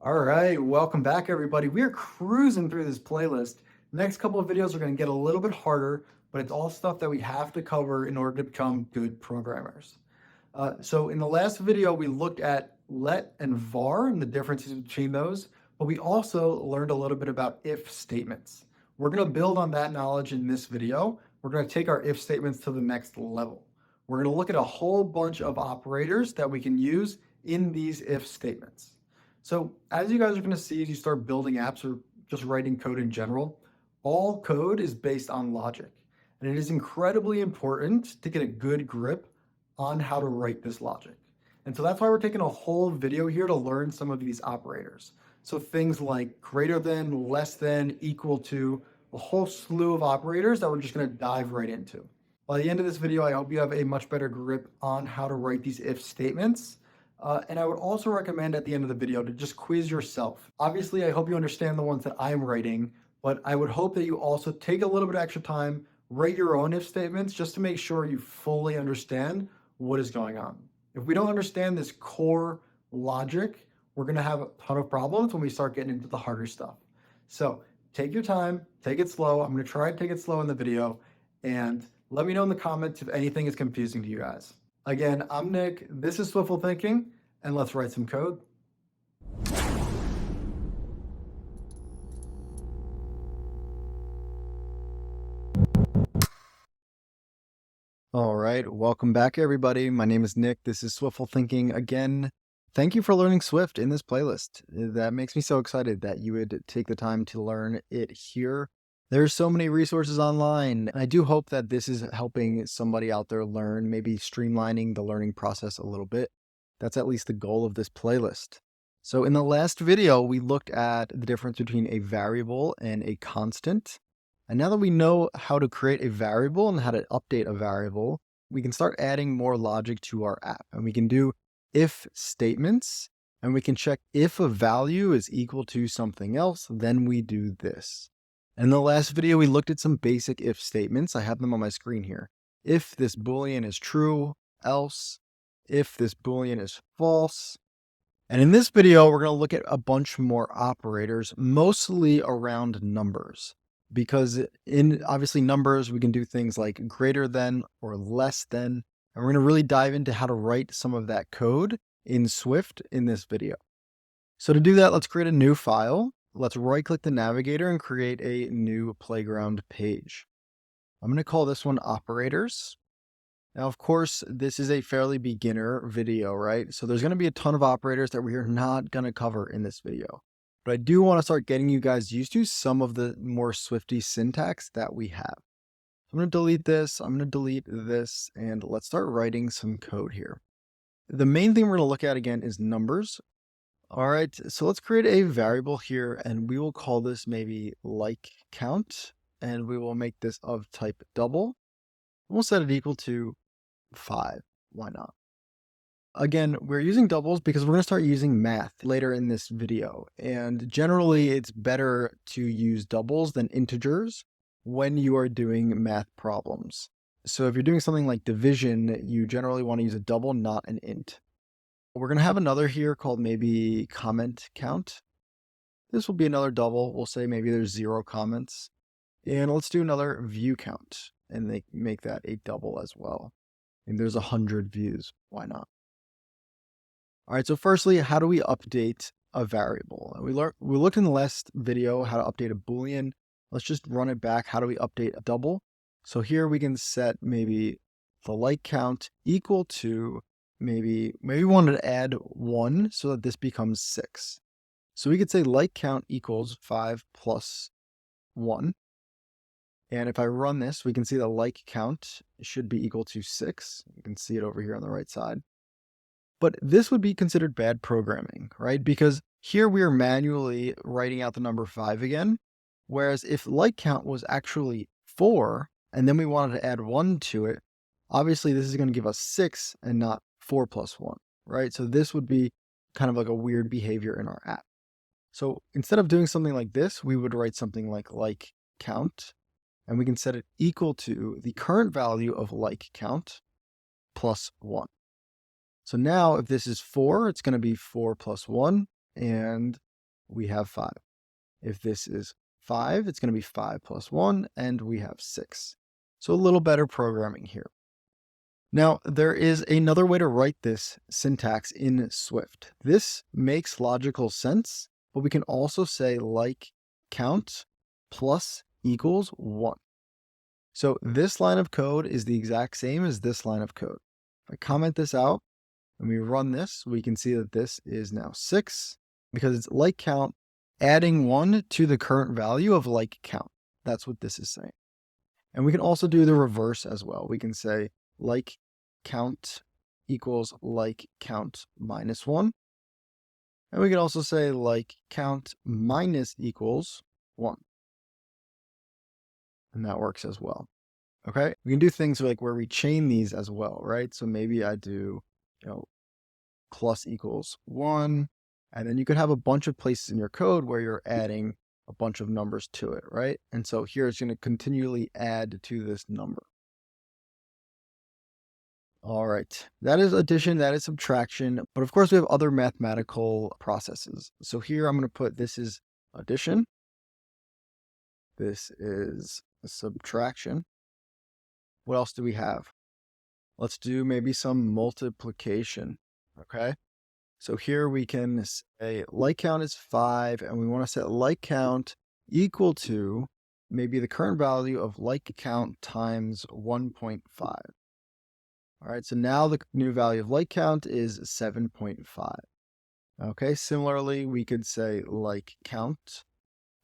All right, welcome back, everybody. We are cruising through this playlist. Next couple of videos are going to get a little bit harder, but it's all stuff that we have to cover in order to become good programmers. So in the last video, we looked at let and var and the differences between those, but we also learned a little bit about if statements. We're going to build on that knowledge in this video. We're going to take our if statements to the next level. We're going to look at a whole bunch of operators that we can use in these if statements. So as you guys are going to see as you start building apps or just writing code in general, all code is based on logic. And it is incredibly important to get a good grip on how to write this logic. And so that's why we're taking a whole video here to learn some of these operators. So things like greater than, less than, equal to, a whole slew of operators that we're just going to dive right into. By the end of this video, I hope you have a much better grip on how to write these if statements. And I would also recommend at the end of the video to just quiz yourself. Obviously, I hope you understand the ones that I'm writing, but I would hope that you also take a little bit of extra time, write your own if statements just to make sure you fully understand what is going on. If we don't understand this core logic, we're going to have a ton of problems when we start getting into the harder stuff. So take your time, take it slow. I'm going to try to take it slow in the video, and let me know in the comments if anything is confusing to you guys. Again, I'm Nick, this is Swiftful Thinking, and let's write some code. All right, welcome back, everybody. My name is Nick. This is Swiftful Thinking again. Thank you for learning Swift in this playlist. That makes me so excited that you would take the time to learn it here. There's so many resources online. I do hope that this is helping somebody out there learn, maybe streamlining the learning process a little bit. That's at least the goal of this playlist. So in the last video, we looked at the difference between a variable and a constant. And now that we know how to create a variable and how to update a variable, we can start adding more logic to our app. And we can do if statements, and we can check if a value is equal to something else, then we do this. In the last video, we looked at some basic if statements. I have them on my screen here. If this Boolean is true, else. If this Boolean is false. And in this video, we're going to look at a bunch more operators, mostly around numbers. Because in obviously numbers, we can do things like greater than or less than. And we're going to really dive into how to write some of that code in Swift in this video. So to do that, let's create a new file. Let's right-click the navigator and create a new playground page. I'm going to call this one operators. Now, of course, this is a fairly beginner video, right? So there's going to be a ton of operators that we are not going to cover in this video. But I do want to start getting you guys used to some of the more Swifty syntax that we have. I'm going to delete this, I'm going to delete this, and let's start writing some code here. The main thing we're going to look at again is numbers. All right, so let's create a variable here, and we will call this maybe like count, and we will make this of type double. We'll set it equal to 5. Why not? Again, we're using doubles because we're going to start using math later in this video. And generally, it's better to use doubles than integers when you are doing math problems. So if you're doing something like division, you generally want to use a double, not an int. We're going to have another here called maybe comment count. This will be another double. We'll say maybe there's 0 comments. And let's do another view count and make that a double as well. And there's 100 views. Why not? All right, so firstly, how do we update a variable? We looked in the last video how to update a Boolean. Let's just run it back. How do we update a double? So here we can set maybe the like count equal to maybe we wanted to add 1 so that this becomes 6. So we could say like count equals 5 plus 1. And if I run this, we can see the like count should be equal to 6. You can see it over here on the right side. But this would be considered bad programming, right? Because here we are manually writing out the number 5 again. Whereas if like count was actually 4, and then we wanted to add 1 to it, obviously this is going to give us 6 and not 4 plus 1, right? So this would be kind of like a weird behavior in our app. So instead of doing something like this, we would write something like count, and we can set it equal to the current value of like count plus 1. So now if this is 4, it's going to be 4 plus 1. And we have 5. If this is 5, it's going to be 5 plus 1, and we have 6. So a little better programming here. Now, there is another way to write this syntax in Swift. This makes logical sense, but we can also say like count plus equals 1. So this line of code is the exact same as this line of code. If I comment this out and we run this, we can see that this is now 6 because it's like count adding 1 to the current value of like count. That's what this is saying. And we can also do the reverse as well. We can say like count equals like count minus 1. And we can also say like count minus equals 1. And that works as well. Okay, we can do things like where we chain these as well, right? So maybe I do, plus equals 1. And then you could have a bunch of places in your code where you're adding a bunch of numbers to it, right? And so here it's going to continually add to this number. All right, that is addition, that is subtraction, but of course we have other mathematical processes. So here I'm going to put this is addition, this is subtraction. What else do we have? Let's do maybe some multiplication, okay? So here we can say like count is 5, and we want to set like count equal to maybe the current value of like count times 1.5. All right, so now the new value of like count is 7.5. Okay, similarly, we could say like count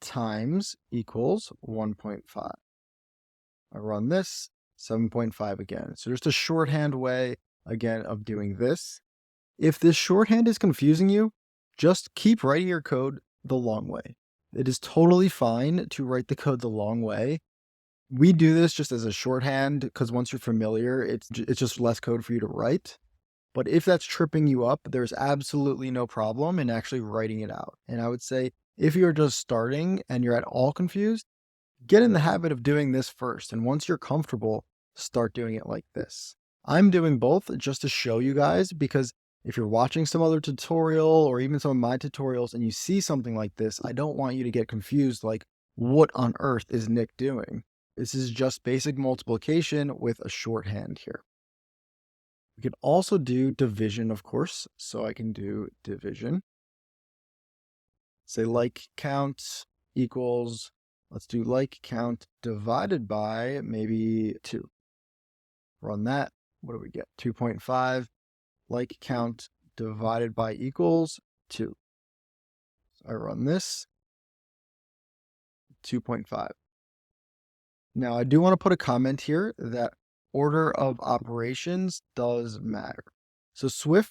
times equals 1.5. I run this, 7.5 again. So just a shorthand way, again, of doing this. If this shorthand is confusing you, just keep writing your code the long way. It is totally fine to write the code the long way. We do this just as a shorthand because once you're familiar, it's just less code for you to write. But if that's tripping you up, there's absolutely no problem in actually writing it out. And I would say if you're just starting and you're at all confused, get in the habit of doing this first. And once you're comfortable, start doing it like this. I'm doing both just to show you guys, because if you're watching some other tutorial or even some of my tutorials and you see something like this, I don't want you to get confused like, what on earth is Nick doing? This is just basic multiplication with a shorthand here. We can also do division, of course. So I can do division. Say like count equals, let's do like count divided by maybe 2. Run that. What do we get? 2.5. Like count divided by equals 2. So I run this. 2.5. Now I do want to put a comment here that order of operations does matter. So Swift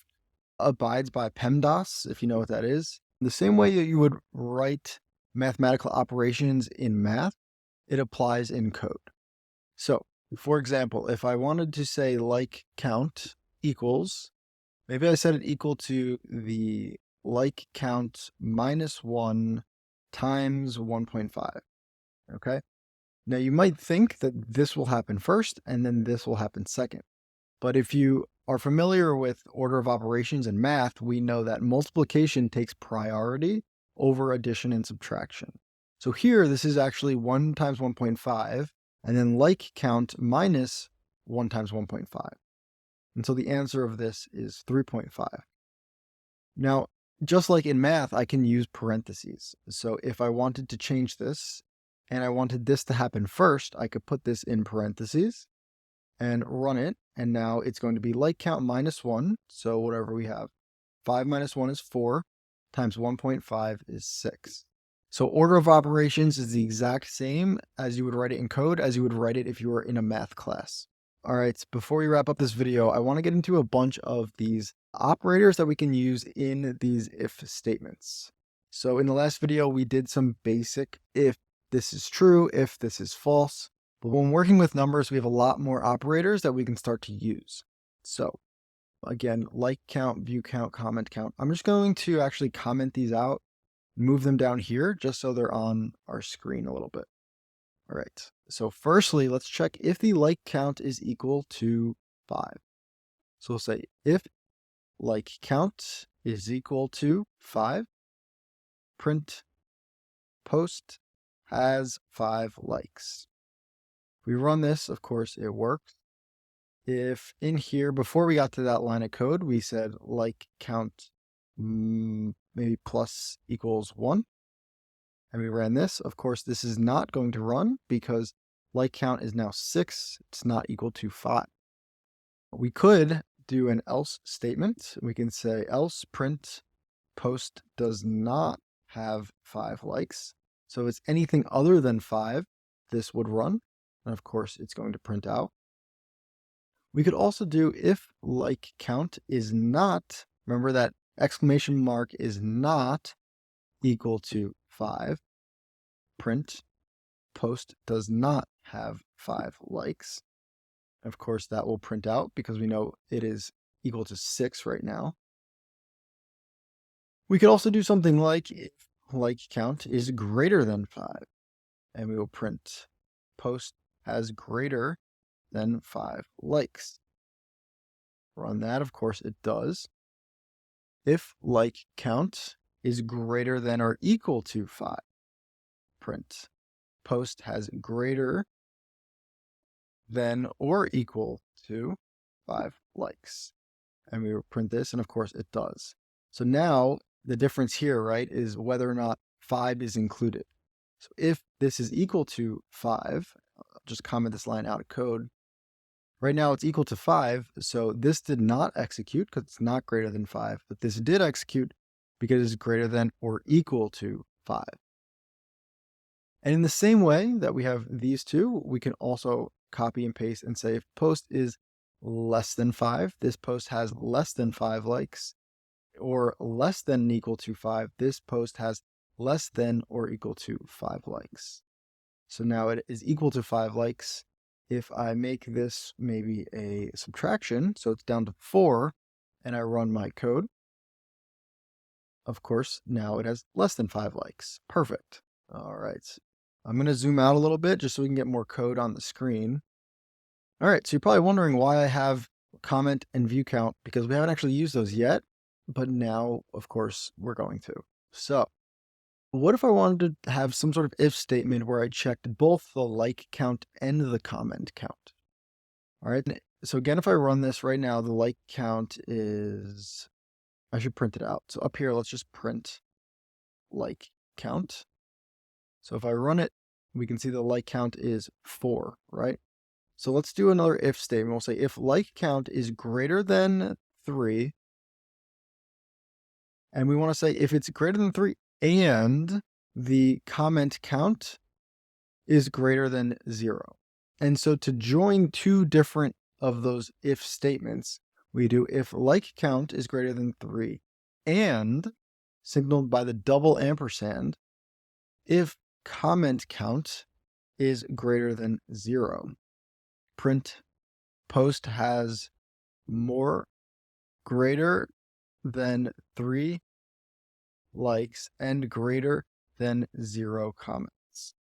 abides by PEMDAS, if you know what that is. The same way that you would write mathematical operations in math, it applies in code. So, for example, if I wanted to say like count equals, maybe I set it equal to the like count minus 1 times 1.5, okay? Now you might think that this will happen first and then this will happen second. But if you are familiar with order of operations in math, we know that multiplication takes priority over addition and subtraction. So here, this is actually 1 times 1.5, and then like count minus 1 times 1.5. And so the answer of this is 3.5. Now, just like in math, I can use parentheses. So if I wanted to change this, and I wanted this to happen first, I could put this in parentheses and run it. And now it's going to be like count minus 1. So whatever we have, 5 minus 1 is 4, times 1.5 is 6. So order of operations is the exact same as you would write it in code as you would write it if you were in a math class. All right, before we wrap up this video, I want to get into a bunch of these operators that we can use in these if statements. So in the last video, we did some basic if this is true, if this is false. But when working with numbers, we have a lot more operators that we can start to use. So again, like count, view count, comment count. I'm just going to actually comment these out, move them down here just so they're on our screen a little bit. All right. So firstly, let's check if the like count is equal to 5. So we'll say if like count is equal to 5. print post has 5 likes. If we run this, of course, it works. If in here, before we got to that line of code, we said like count maybe plus equals 1, and we ran this, of course, this is not going to run because like count is now 6. It's not equal to 5. We could do an else statement. We can say else print post does not have 5 likes. So if it's anything other than 5, this would run. And of course, it's going to print out. We could also do if like count is not, remember that exclamation mark is not equal to 5, print post does not have 5 likes. Of course, that will print out because we know it is equal to 6 right now. We could also do something like if like count is greater than 5, and we will print post has greater than 5 likes. Run that, of course it does. If like count is greater than or equal to 5, print post has greater than or equal to 5 likes. And we will print this, and of course it does. So now the difference here, right, is whether or not 5 is included. So if this is equal to 5, I'll just comment this line out of code. Right now it's equal to 5, so this did not execute because it's not greater than 5, but this did execute because it's greater than or equal to 5. And in the same way that we have these two, we can also copy and paste and say if post is less than 5, this post has less than 5 likes, or less than equal to 5, this post has less than or equal to 5 likes. So now it is equal to 5 likes. If I make this maybe a subtraction, so it's down to 4, and I run my code, of course, now it has less than 5 likes. Perfect. All right. I'm going to zoom out a little bit just so we can get more code on the screen. All right, so you're probably wondering why I have comment and view count, because we haven't actually used those yet, but now, of course, we're going to. So what if I wanted to have some sort of if statement where I checked both the like count and the comment count? All right, so again, if I run this right now, the like count is, I should print it out. So up here, let's just print like count. So if I run it, we can see the like count is 4, right? So let's do another if statement. We'll say if like count is greater than 3, and we want to say if it's greater than 3 and the comment count is greater than 0. And so to join two different of those if statements, we do if like count is greater than 3 and, signaled by the double ampersand, if comment count is greater than 0. Print post has more greater than 3 likes and greater than 0 comments.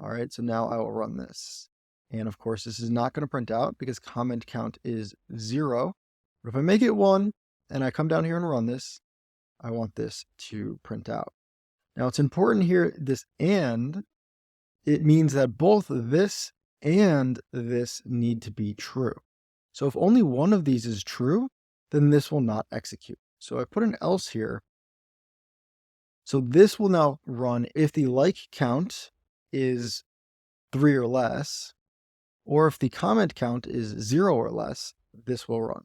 All right, so now I will run this. And of course, this is not going to print out because comment count is 0. But if I make it 1 and I come down here and run this, I want this to print out. Now it's important here, this and, it means that both this and this need to be true. So if only one of these is true, then this will not execute. So I put an else here. So this will now run if the like count is 3 or less, or if the comment count is 0 or less, this will run.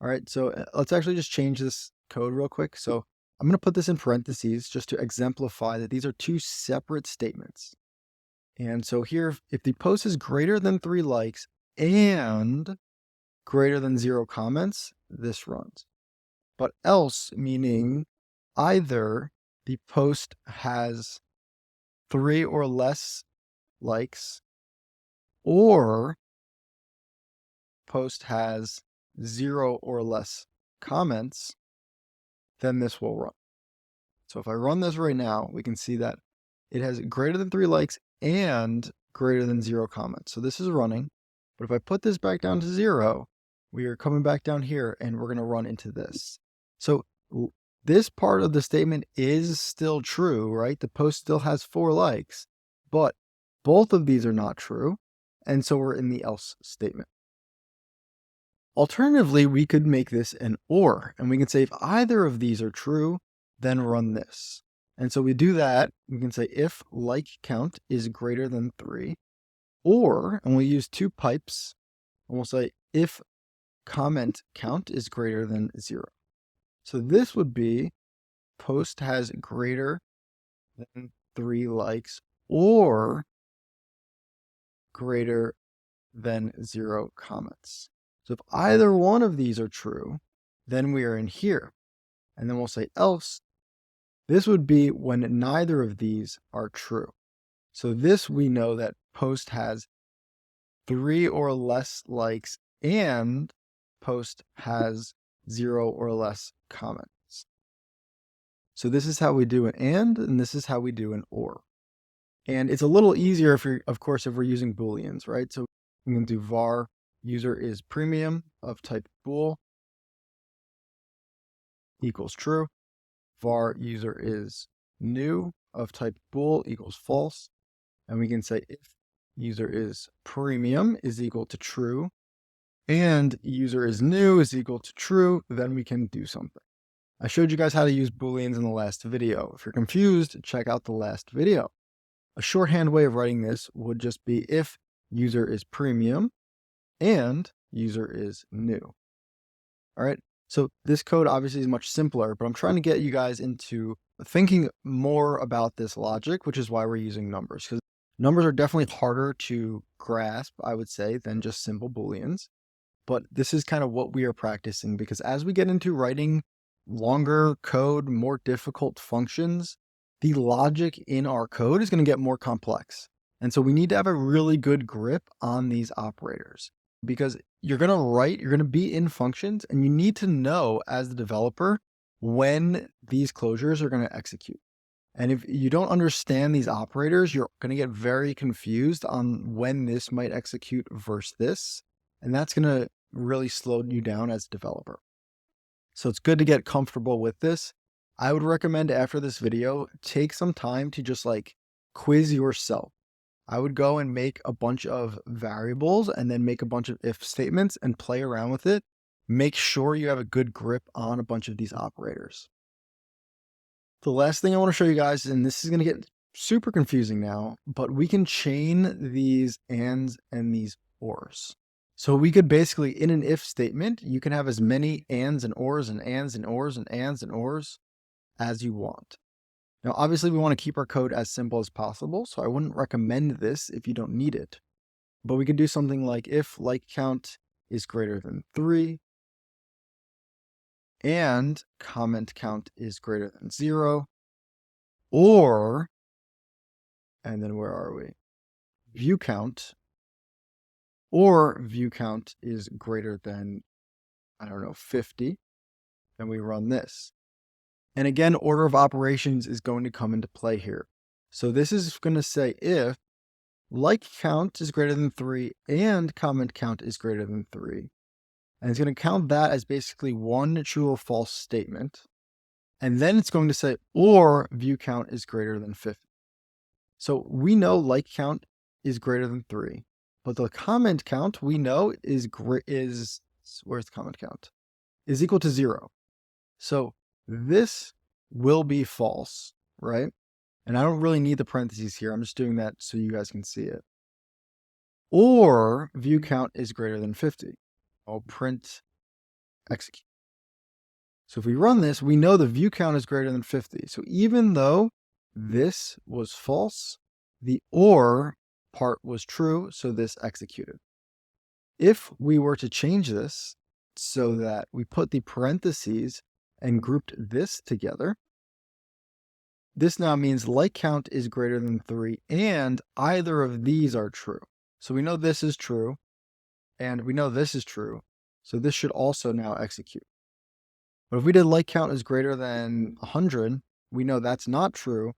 All right, so let's actually just change this code real quick. So I'm going to put this in parentheses just to exemplify that these are two separate statements. And so here, if the post is greater than 3 likes and greater than 0 comments, this runs. But else, meaning either the post has 3 or less likes or post has 0 or less comments, then this will run. So if I run this right now, we can see that it has greater than 3 likes and greater than 0 comments. So this is running. But if I put this back down to 0, we are coming back down here and we're going to run into this. So this part of the statement is still true, right? The post still has 4 likes, but both of these are not true, and so we're in the else statement. Alternatively, we could make this an or, and we can say if either of these are true, then run this. And so we do that, we can say if like count is greater than 3, or, and we'll use 2 pipes, and we'll say if comment count is greater than 0. So this would be post has greater than 3 likes or greater than 0 comments. So if either one of these are true, then we are in here. And then we'll say else. This would be when neither of these are true. So this we know that post has 3 or less likes and post has 0 or less comments. So this is how we do an and this is how we do an or. And it's a little easier if you're, of course, if we're using Booleans, right? So we can do var user is premium of type bool equals true. Var user is new of type bool equals false. And we can say if user is premium is equal to true and user is new is equal to true, then we can do something. I showed you guys how to use Booleans in the last video. If you're confused, check out the last video. A shorthand way of writing this would just be if user is premium and user is new. All right. So this code obviously is much simpler, but I'm trying to get you guys into thinking more about this logic, which is why we're using numbers, because numbers are definitely harder to grasp, I would say, than just simple Booleans. But this is kind of what we are practicing, because as we get into writing longer code, more difficult functions, the logic in our code is going to get more complex. And so we need to have a really good grip on these operators, because you're going to write, you're going to be in functions, and you need to know as the developer when these closures are going to execute. And if you don't understand these operators, you're going to get very confused on when this might execute versus this. And that's going to really slow you down as a developer. So it's good to get comfortable with this. I would recommend after this video, take some time to just like quiz yourself. I would go and make a bunch of variables and then make a bunch of if statements and play around with it. Make sure you have a good grip on a bunch of these operators. The last thing I want to show you guys, and this is going to get super confusing now, but we can chain these ands and these ors. So we could basically, in an if statement, you can have as many ands and ors and ands and ors and ands and ors as you want. Now, obviously, we want to keep our code as simple as possible, so I wouldn't recommend this if you don't need it. But we could do something like if like count is greater than 3 and comment count is greater than 0, or, and then where are we? View count, or view count is greater than, I don't know, 50, then we run this. And again, order of operations is going to come into play here. So this is going to say if like count is greater than 3 and comment count is greater than 3. And it's going to count that as basically one true or false statement. And then it's going to say or view count is greater than 50. So we know like count is greater than 3, but the comment count we know is where's the comment count? Is equal to 0. So this will be false, right? And I don't really need the parentheses here. I'm just doing that so you guys can see it. Or view count is greater than 50. I'll print execute. So if we run this, we know the view count is greater than 50. So even though this was false, the or part was true, so this executed. If we were to change this so that we put the parentheses and grouped this together, this now means like count is greater than 3 and either of these are true. So we know this is true and we know this is true. So this should also now execute. But if we did like count is greater than 100, we know that's not true.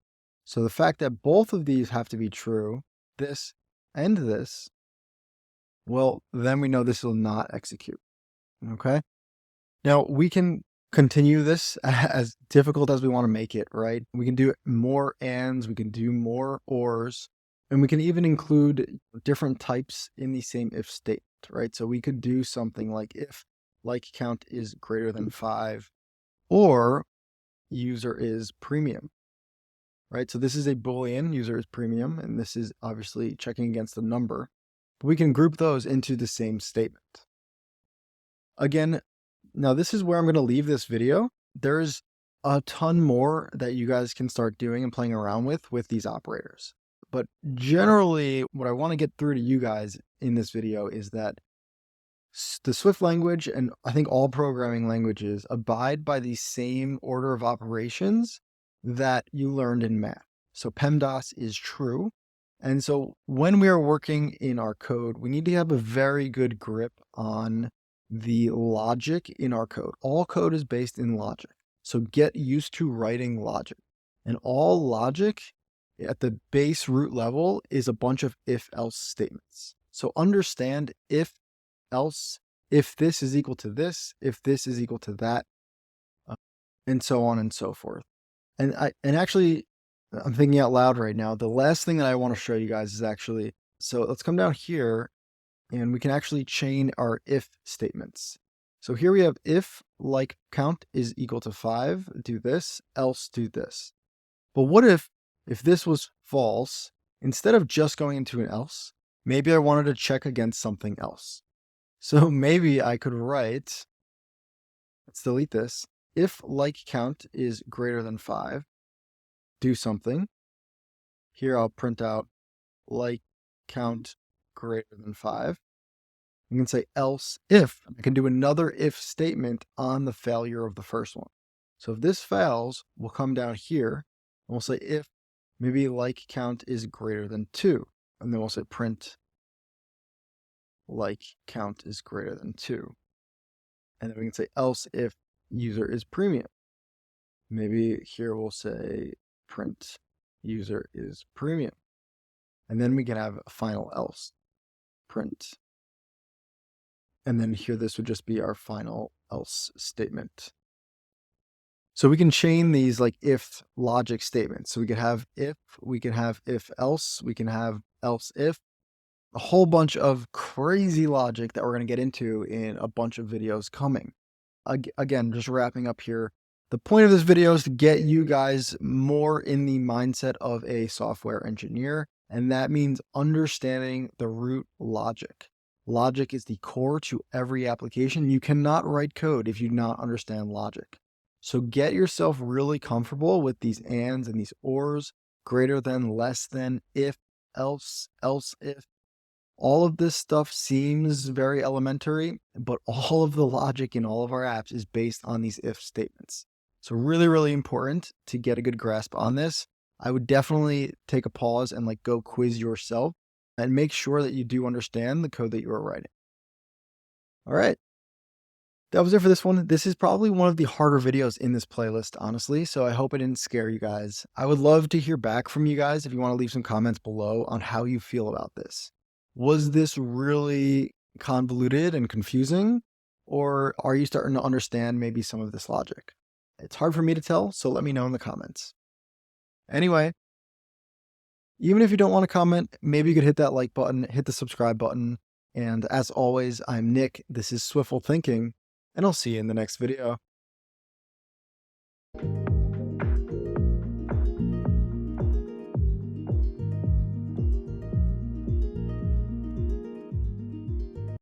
So the fact that both of these have to be true, this and this, well, then we know this will not execute. Okay. Now we can continue this as difficult as we want to make it, right? We can do more ands, we can do more ors, and we can even include different types in the same if statement, right? So we could do something like if like count is greater than 5 or user is premium, right? So this is a Boolean, user is premium, and this is obviously checking against the number. But we can group those into the same statement. Again, now this is where I'm going to leave this video. There's a ton more that you guys can start doing and playing around with these operators. But generally, what I want to get through to you guys in this video is that the Swift language, and I think all programming languages, abide by the same order of operations that you learned in math. So PEMDAS is true. And so when we are working in our code, we need to have a very good grip on the logic in our code. All code is based in logic. So get used to writing logic. And all logic at the base root level is a bunch of if-else statements. So understand if else, if this is equal to this, if this is equal to that, and so on and so forth. And actually, I'm thinking out loud right now. The last thing that I want to show you guys is actually, so let's come down here and we can actually chain our if statements. So here we have if like count is equal to 5, do this, else do this. But what if this was false, instead of just going into an else, maybe I wanted to check against something else. So maybe I could write, let's delete this, if like count is greater than 5, do something. Here I'll print out like count greater than 5. You can say else if. I can do another if statement on the failure of the first one. So if this fails, we'll come down here and we'll say if maybe like count is greater than 2. And then we'll say print like count is greater than 2. And then we can say else if user is premium. Maybe here we'll say print user is premium. And then we can have a final else, print. And then here this would just be our final else statement. So we can chain these like if logic statements. So we could have if, we can have if else, we can have else if, a whole bunch of crazy logic that we're going to get into in a bunch of videos coming. Again, just wrapping up here. The point of this video is to get you guys more in the mindset of a software engineer, and that means understanding the root logic. Logic is the core to every application. You cannot write code if you do not understand logic. So get yourself really comfortable with these ands and these ors, greater than, less than, if, else, else if. All of this stuff seems very elementary, but all of the logic in all of our apps is based on these if statements. So really, really important to get a good grasp on this. I would definitely take a pause and go quiz yourself and make sure that you do understand the code that you are writing. All right. That was it for this one. This is probably one of the harder videos in this playlist, honestly, so I hope I didn't scare you guys. I would love to hear back from you guys if you want to leave some comments below on how you feel about this. Was this really convoluted and confusing, or are you starting to understand maybe some of this logic? It's hard for me to tell, so let me know in the comments. Anyway, even if you don't want to comment, maybe you could hit that like button, hit the subscribe button, and as always, I'm Nick, this is Swiftful Thinking, and I'll see you in the next video.